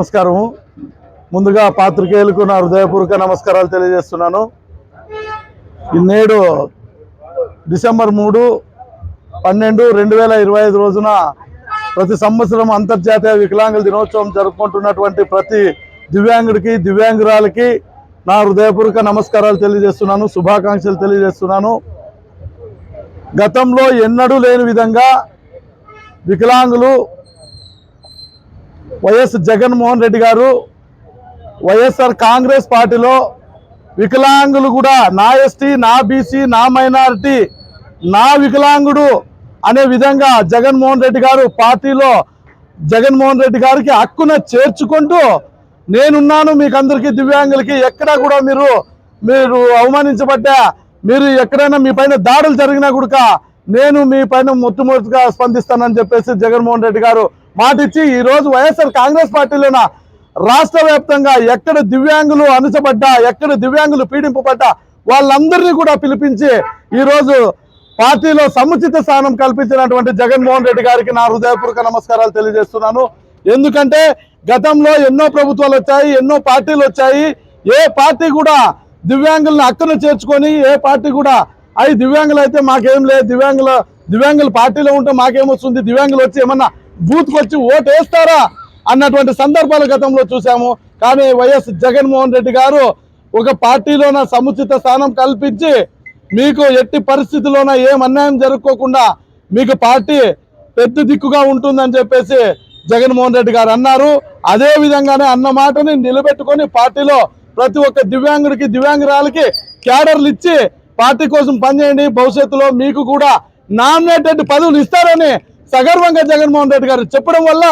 నమస్కారం. ముందుగా పాత్రికేయులకు నా హృదయపూర్వక నమస్కారాలు తెలియజేస్తున్నాను. నేడు డిసెంబర్ 3, 12, 2025 రోజున ప్రతి సంవత్సరం అంతర్జాతీయ వికలాంగుల దినోత్సవం జరుపుకుంటున్నటువంటి ప్రతి దివ్యాంగుడికి దివ్యాంగురాలకి నా హృదయపూర్వక నమస్కారాలు తెలియజేస్తున్నాను, శుభాకాంక్షలు తెలియజేస్తున్నాను. గతంలో ఎన్నడూ లేని విధంగా వికలాంగులు వైఎస్ జగన్మోహన్ రెడ్డి గారు వైఎస్ఆర్ కాంగ్రెస్ పార్టీలో వికలాంగులు కూడా నా ఎస్టీ, నా బీసీ, నా మైనారిటీ, నా వికలాంగుడు అనే విధంగా జగన్మోహన్ రెడ్డి గారు పార్టీలో జగన్మోహన్ రెడ్డి గారికి హక్కున చేర్చుకుంటూ నేనున్నాను, మీకు అందరికీ దివ్యాంగులకి ఎక్కడా కూడా మీరు అవమానించబడ్డా, మీరు ఎక్కడైనా మీ పైన దాడులు జరిగినా కూడా నేను మీ పైన మొట్టమొదటిగా స్పందిస్తానని చెప్పేసి జగన్మోహన్ రెడ్డి గారు మాటిచ్చి ఈరోజు వైఎస్ఆర్ కాంగ్రెస్ పార్టీలోన రాష్ట్ర వ్యాప్తంగా ఎక్కడ దివ్యాంగులు అణచబడ్డా, ఎక్కడ దివ్యాంగులు పీడింపబడ్డా వాళ్ళందరినీ కూడా పిలిపించి ఈరోజు పార్టీలో సముచిత స్థానం కల్పించినటువంటి జగన్మోహన్ రెడ్డి గారికి నా హృదయపూర్వక నమస్కారాలు తెలియజేస్తున్నాను. ఎందుకంటే గతంలో ఎన్నో ప్రభుత్వాలు వచ్చాయి, ఎన్నో పార్టీలు వచ్చాయి. ఏ పార్టీ కూడా దివ్యాంగులను హక్కును చేర్చుకొని ఏ పార్టీ కూడా అవి దివ్యాంగులు అయితే మాకేం లేదు, దివ్యాంగుల పార్టీలో ఉంటే మాకేమొస్తుంది, దివ్యాంగులు వచ్చి ఏమన్నా బూత్కి వచ్చి ఓటు వేస్తారా అన్నటువంటి సందర్భాలు గతంలో చూసాము. కానీ వైఎస్ జగన్మోహన్ రెడ్డి గారు ఒక పార్టీలోన సముచిత స్థానం కల్పించి మీకు ఎట్టి పరిస్థితుల్లోన ఏం అన్యాయం జరుపుకోకుండా మీకు పార్టీ పెద్ద దిక్కుగా ఉంటుందని చెప్పేసి జగన్మోహన్ రెడ్డి గారు అన్నారు. అదే విధంగానే అన్న మాటని నిలబెట్టుకొని పార్టీలో ప్రతి ఒక్క దివ్యాంగుడికి దివ్యాంగురాలకి క్యాడర్లు ఇచ్చి పార్టీ కోసం పనిచేయండి, భవిష్యత్తులో మీకు కూడా నామినేటెడ్ పదవులు ఇస్తారని సగర్వంగా జగన్మోహన్ రెడ్డి గారు చెప్పడం వల్ల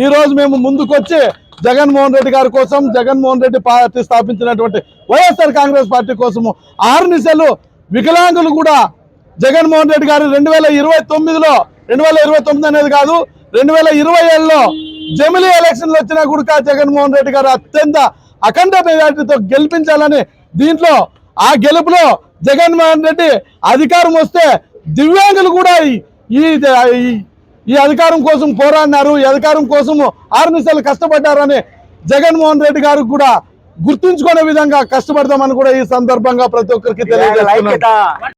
ఈ రోజు మేము ముందుకొచ్చి జగన్మోహన్ రెడ్డి గారి కోసం, జగన్మోహన్ రెడ్డి పార్టీ స్థాపించినటువంటి వైఎస్ఆర్ కాంగ్రెస్ పార్టీ కోసము ఆర్నిశలు వికలాంగులు కూడా జగన్మోహన్ రెడ్డి గారు 2029 అనేది కాదు, 2027లో జమిలీ ఎలక్షన్లు వచ్చినా కూడా జగన్మోహన్ రెడ్డి గారు అత్యంత అఖండ మెజార్టీతో గెలిపించాలని, దీంట్లో ఆ గెలుపులో జగన్మోహన్ రెడ్డి అధికారం వస్తే దివ్యాంగులు కూడా ఈ అధికారం కోసం పోరాడినారు, ఈ అధికారం కోసం ఆర్నిశలు కష్టపడ్డారని జగన్మోహన్ రెడ్డి గారికి కూడా గుర్తుంచుకునే విధంగా కష్టపడదామని కూడా ఈ సందర్భంగా ప్రతి ఒక్కరికి తెలియజేస్తున్నాను.